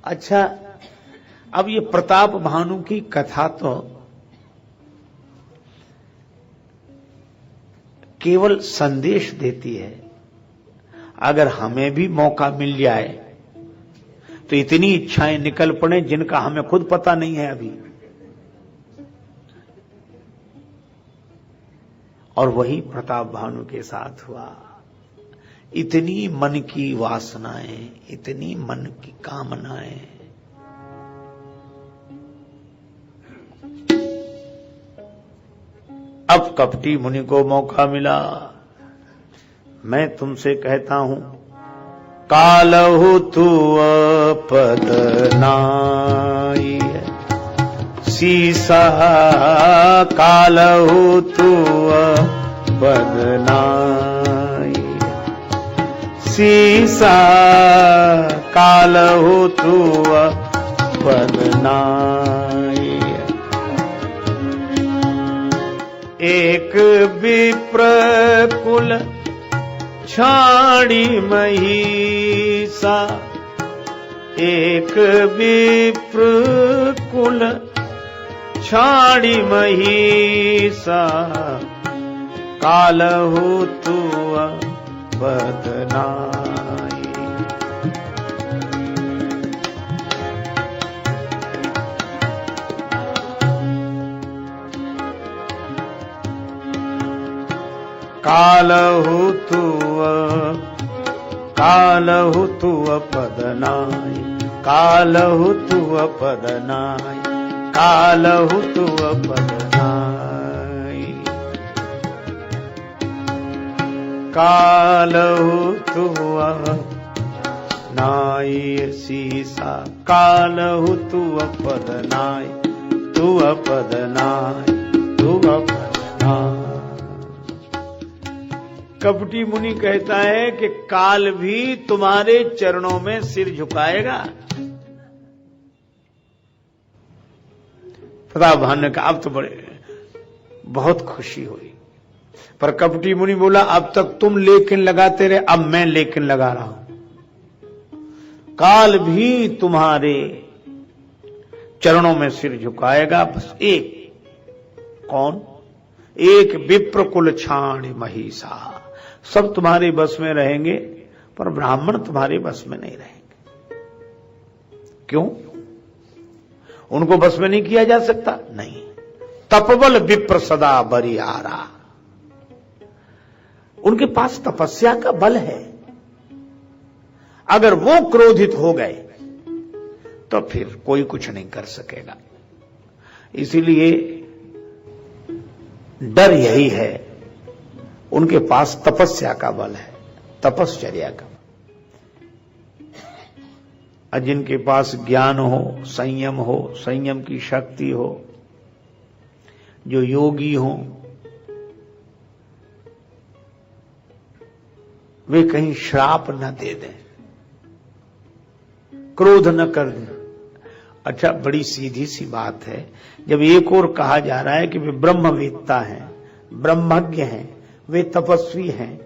अच्छा, अब ये प्रताप भानु की कथा तो केवल संदेश देती है। अगर हमें भी मौका मिल जाए तो इतनी इच्छाएं निकल पड़े जिनका हमें खुद पता नहीं है अभी। और वही प्रताप भानु के साथ हुआ। इतनी मन की वासनाएं, इतनी मन की कामनाएं, अब कपटी मुनि को मौका मिला। मैं तुमसे कहता हूं, कालहु तू पद नाई है सीसा, कालहु तू पद नाई सीसा, कालहु तू पद नाई। एक विप्र कुल छाड़ी महिषा, एक विप्र कुल छाड़ी महिषा, कालहु तू बदनाई। कालहु तू पदनाई, कालहु तू पदनाई, कालहु तू पदनाई, कालहु तू नाई सीसा, कालहु तू पदनाई, तू पदनाई, तू पदनाई। कपटी मुनि कहता है कि काल भी तुम्हारे चरणों में सिर झुकाएगा। प्रताप भानु ने कहा अब तो बहुत खुशी हुई। पर कपटी मुनि बोला अब तक तुम लेकिन लगाते रहे, अब मैं लेकिन लगा रहा हूं। काल भी तुम्हारे चरणों में सिर झुकाएगा, बस एक। कौन? एक विप्र कुल छाण महिषा। सब तुम्हारे बस में रहेंगे पर ब्राह्मण तुम्हारे बस में नहीं रहेंगे। क्यों? उनको बस में नहीं किया जा सकता? नहीं। तपबल विप्र सदा बरियारा, उनके पास तपस्या का बल है। अगर वो क्रोधित हो गए तो फिर कोई कुछ नहीं कर सकेगा। इसीलिए डर यही है, उनके पास तपस्या का बल है, तपश्चर्या का। और जिनके पास ज्ञान हो, संयम की शक्ति हो, जो योगी हो, वे कहीं श्राप न दे दें, क्रोध न कर दें। अच्छा, बड़ी सीधी सी बात है, जब एक और कहा जा रहा है कि वे ब्रह्मवेत्ता हैं, ब्रह्मज्ञ हैं, वे तपस्वी हैं,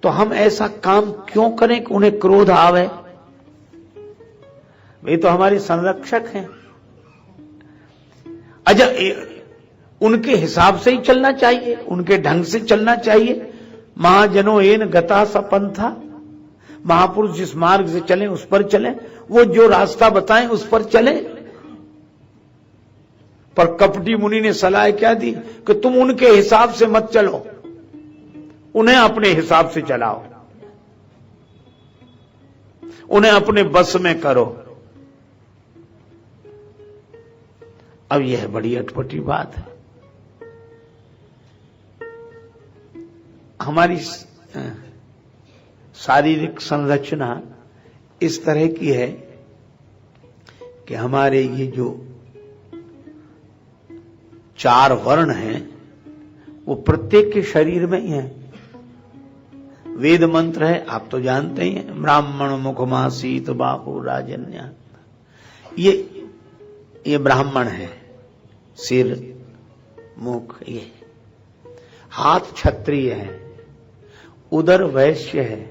तो हम ऐसा काम क्यों करें कि उन्हें क्रोध आवे? वे तो हमारे संरक्षक हैं। अच्छा, उनके हिसाब से ही चलना चाहिए, उनके ढंग से चलना चाहिए। महाजनो एन गता सपंथा, महापुरुष जिस मार्ग से चलें उस पर चलें, वो जो रास्ता बताएं उस पर चलें। पर कपटी मुनि ने सलाह क्या दी कि तुम उनके हिसाब से मत चलो, उन्हें अपने हिसाब से चलाओ, उन्हें अपने बस में करो। अब यह बड़ी अटपटी बात है। हमारी शारीरिक संरचना इस तरह की है कि हमारे ये जो 4 वर्ण हैं वो प्रत्येक के शरीर में ही हैं। वेद मंत्र है, आप तो जानते ही हैं, ब्राह्मण मुखमासीत बाहु राजन्या, ये ब्राह्मण है, सिर मुख, ये हाथ क्षत्रिय है, उदर वैश्य है,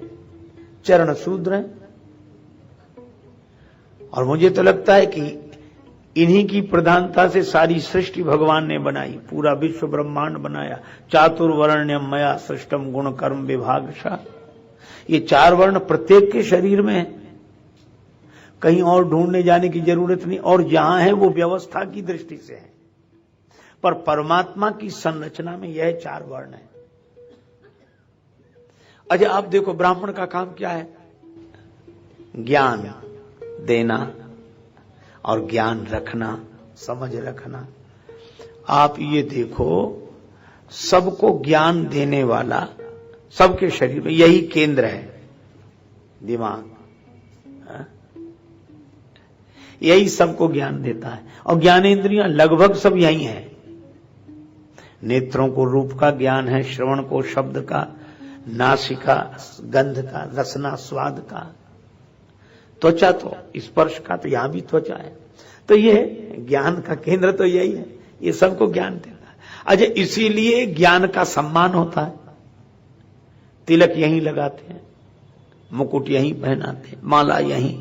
चरण शूद्र है। और मुझे तो लगता है कि इन्हीं की प्रधानता से सारी सृष्टि भगवान ने बनाई, पूरा विश्व ब्रह्मांड बनाया। चातुर्वर्ण्यम मया सृष्टम गुण कर्म विभागशः। ये 4 वर्ण प्रत्येक के शरीर में है, कहीं और ढूंढने जाने की जरूरत नहीं, और जहां है वो व्यवस्था की दृष्टि से है, पर परमात्मा की संरचना में यह 4 वर्ण है। अच्छा आप देखो ब्राह्मण का काम क्या है? ज्ञान देना और ज्ञान रखना, समझ रखना। आप ये देखो, सबको ज्ञान देने वाला सबके शरीर में यही केंद्र है, दिमाग, यही सबको ज्ञान देता है। और ज्ञानेंद्रियां लगभग सब यही हैं। नेत्रों को रूप का ज्ञान है, श्रवण को शब्द का, नासिका गंध का, रसना स्वाद का, त्वचा तो स्पर्श का, तो यहां भी त्वचा है। तो ये ज्ञान का केंद्र तो यही है, ये सबको ज्ञान देता है। अच्छा इसीलिए ज्ञान का सम्मान होता है, तिलक यहीं लगाते हैं, मुकुट यहीं पहनाते हैं, माला यहीं।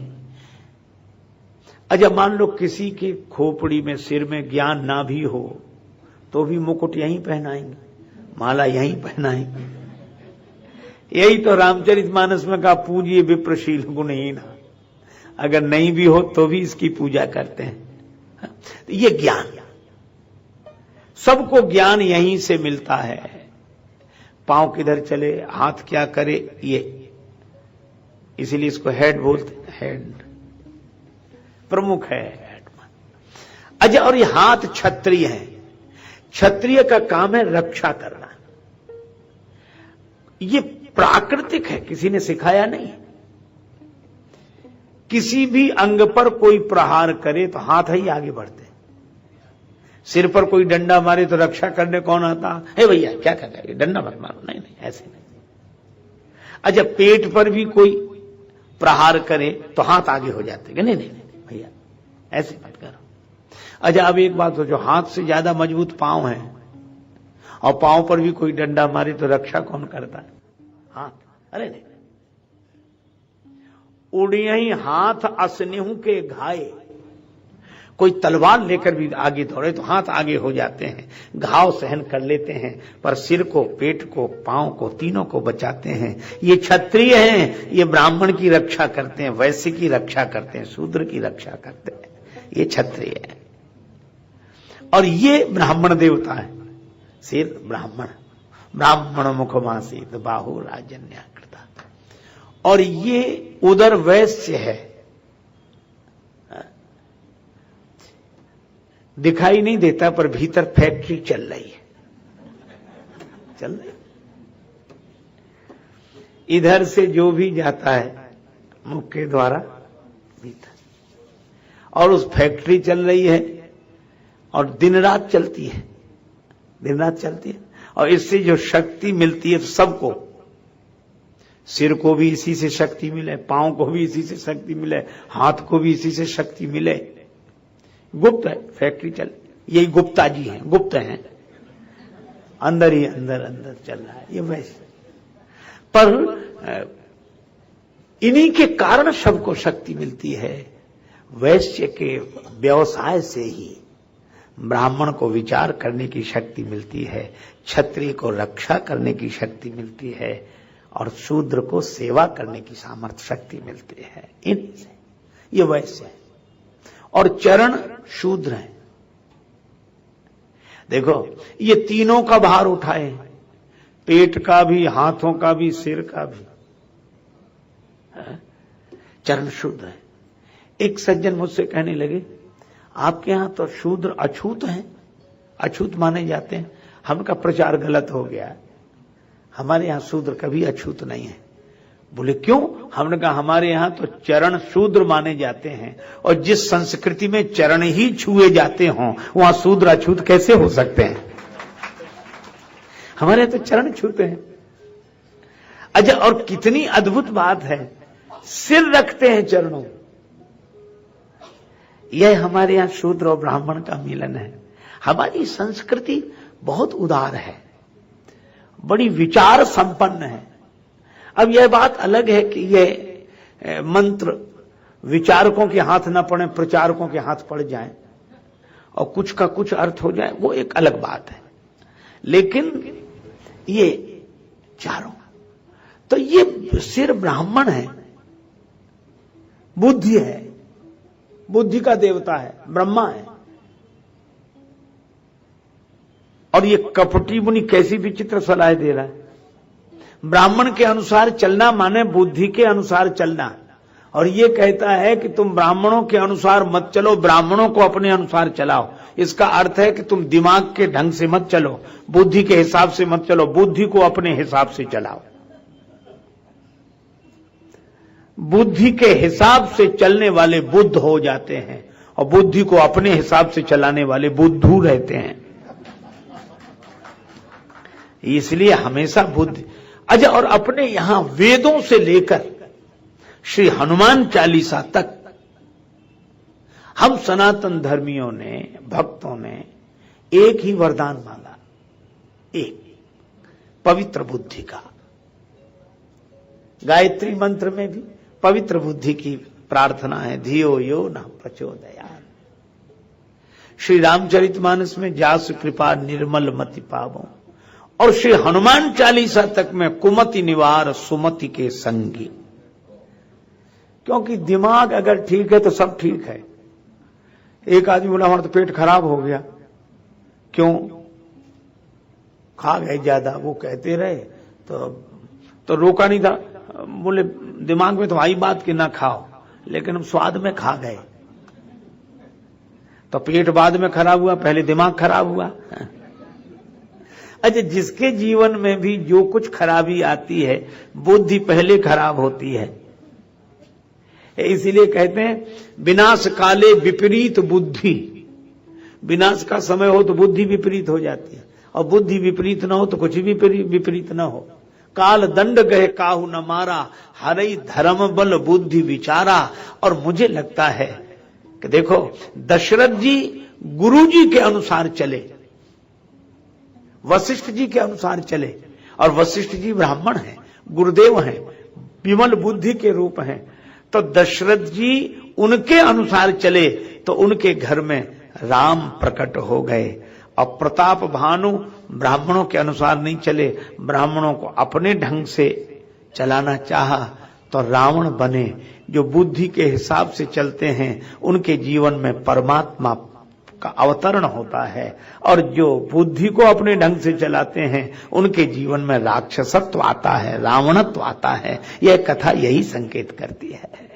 अच्छा मान लो किसी के खोपड़ी में, सिर में ज्ञान ना भी हो तो भी मुकुट यहीं पहनाएंगे, माला यहीं पहनाएंगे। यही तो रामचरितमानस में कहा, पूजिए विप्रशील गुणहीन। अगर नहीं भी हो तो भी इसकी पूजा करते हैं। ये ज्ञान, सबको ज्ञान यहीं से मिलता है। पांव किधर चले, हाथ क्या करे, ये इसीलिए इसको हेड बोलते हैं, हेड प्रमुख है, हेड। अच्छा और ये हाथ क्षत्रिय है, क्षत्रिय का काम है रक्षा करना। ये प्राकृतिक है, किसी ने सिखाया नहीं। किसी भी अंग पर कोई प्रहार करे तो हाथ ही आगे बढ़ते। सिर पर कोई डंडा मारे तो रक्षा करने कौन आता है? भैया क्या कर रहे, डंडा मत मारो, नहीं नहीं ऐसे नहीं। अच्छा पेट पर भी कोई प्रहार करे तो हाथ आगे हो जाते, नहीं नहीं नहीं भैया ऐसे मत करो। अच्छा अब एक बात सोचो, हाथ से ज्यादा मजबूत पांव है और पांव पर भी कोई डंडा मारे तो रक्षा कौन करता है? हाथ। अरे नहीं, उड़िया ही हाथ असनेहू के घाये। कोई तलवार लेकर भी आगे दौड़े तो हाथ आगे हो जाते हैं, घाव सहन कर लेते हैं, पर सिर को, पेट को, पांव को, तीनों को बचाते हैं। ये क्षत्रिय हैं, ये ब्राह्मण की रक्षा करते हैं, वैश्य की रक्षा करते हैं, शूद्र की रक्षा करते हैं। ये क्षत्रिय है। और ये ब्राह्मण देवता है। सिर ब्राह्मण, ब्राह्मण मुखमासीत बाहु राजन्याकृता। और ये उदर वैश्य है, दिखाई नहीं देता पर भीतर फैक्ट्री चल रही है, चल रही। इधर से जो भी जाता है मुख के द्वारा भीतर, और उस फैक्ट्री चल रही है और दिन रात चलती है, दिन रात चलती है। और इससे जो शक्ति मिलती है सबको, सिर को भी इसी से शक्ति मिले, पांव को भी इसी से शक्ति मिले, हाथ को भी इसी से शक्ति मिले। गुप्त है, फैक्ट्री चल, यही गुप्ता जी हैं, गुप्त हैं, अंदर ही अंदर अंदर चल रहा है ये वैसे। पर इन्हीं के कारण सबको शक्ति मिलती है। वैश्य के व्यवसाय से ही ब्राह्मण को विचार करने की शक्ति मिलती है, क्षत्रिय को रक्षा करने की शक्ति मिलती है, और शूद्र को सेवा करने की सामर्थ्य शक्ति मिलती है। इनसे ये वैश्य है। और चरण शूद्र है। देखो ये तीनों का भार उठाए, पेट का भी, हाथों का भी, सिर का भी। चरण शूद्र है। एक सज्जन मुझसे कहने लगे, आपके यहां तो शूद्र अछूत हैं, अछूत माने जाते हैं। हमका प्रचार गलत हो गया, हमारे यहां शूद्र कभी अछूत नहीं है। बोले क्यों? हमने कहा हमारे यहां तो चरण शूद्र माने जाते हैं, और जिस संस्कृति में चरण ही छुए जाते हों वहां शूद्र अछूत कैसे हो सकते हैं? हमारे यहां तो चरण छूते हैं। अच्छा और कितनी अद्भुत बात है, सिर रखते हैं चरणों। यह हमारे यहाँ शूद्र और ब्राह्मण का मिलन है। हमारी संस्कृति बहुत उदार है, बड़ी विचार संपन्न है। अब यह बात अलग है कि यह मंत्र विचारकों के हाथ न पड़े, प्रचारकों के हाथ पड़ जाए और कुछ का कुछ अर्थ हो जाए, वो एक अलग बात है। लेकिन ये चारों तो ये सिर ब्राह्मण है, बुद्धि है, बुद्धि का देवता है, ब्रह्मा है। और ये कपटी मुनि कैसी विचित्र सलाह दे रहा है। ब्राह्मण के अनुसार चलना माने बुद्धि के अनुसार चलना, और ये कहता है कि तुम ब्राह्मणों के अनुसार मत चलो, ब्राह्मणों को अपने अनुसार चलाओ। इसका अर्थ है कि तुम दिमाग के ढंग से मत चलो, बुद्धि के हिसाब से मत चलो, बुद्धि को अपने हिसाब से चलाओ। बुद्धि के हिसाब से चलने वाले बुद्ध हो जाते हैं और बुद्धि को अपने हिसाब से चलाने वाले बुद्धू रहते हैं। इसलिए हमेशा बुद्धि अच्छा। और अपने यहां वेदों से लेकर श्री हनुमान चालीसा तक हम सनातन धर्मियों ने, भक्तों ने एक ही वरदान मांगा, एक पवित्र बुद्धि का। गायत्री मंत्र में भी पवित्र बुद्धि की प्रार्थना है, धियो यो न प्रचोदयात्। श्री रामचरितमानस में जासु कृपा निर्मल मति पावो, और श्री हनुमान चालीसा तक में कुमति निवार सुमति के संगी। क्योंकि दिमाग अगर ठीक है तो सब ठीक है। एक आदमी बोला हमारा तो पेट खराब हो गया, क्यों? खा गए ज्यादा, वो कहते रहे तो रोका नहीं था। बोले दिमाग में तो आई बात कि ना खाओ, लेकिन हम स्वाद में खा गए, तो पेट बाद में खराब हुआ, पहले दिमाग खराब हुआ। अच्छा, जिसके जीवन में भी जो कुछ खराबी आती है, बुद्धि पहले खराब होती है। इसीलिए कहते हैं विनाश काले विपरीत बुद्धि। विनाश का समय हो तो बुद्धि विपरीत हो जाती है, और बुद्धि विपरीत न हो तो कुछ भी विपरीत न हो। काल दंड गए काहू न मारा, हरई धर्म बल बुद्धि विचारा। और मुझे लगता है कि देखो, दशरथ जी गुरु जी के अनुसार चले, वशिष्ठ जी के अनुसार चले, और वशिष्ठ जी ब्राह्मण हैं, गुरुदेव हैं, विमल बुद्धि के रूप हैं। तो दशरथ जी उनके अनुसार चले तो उनके घर में राम प्रकट हो गए। और प्रताप भानु ब्राह्मणों के अनुसार नहीं चले, ब्राह्मणों को अपने ढंग से चलाना चाहा तो रावण बने। जो बुद्धि के हिसाब से चलते हैं उनके जीवन में परमात्मा का अवतरण होता है, और जो बुद्धि को अपने ढंग से चलाते हैं उनके जीवन में राक्षसत्व आता है, रावणत्व आता है। यह कथा यही संकेत करती है।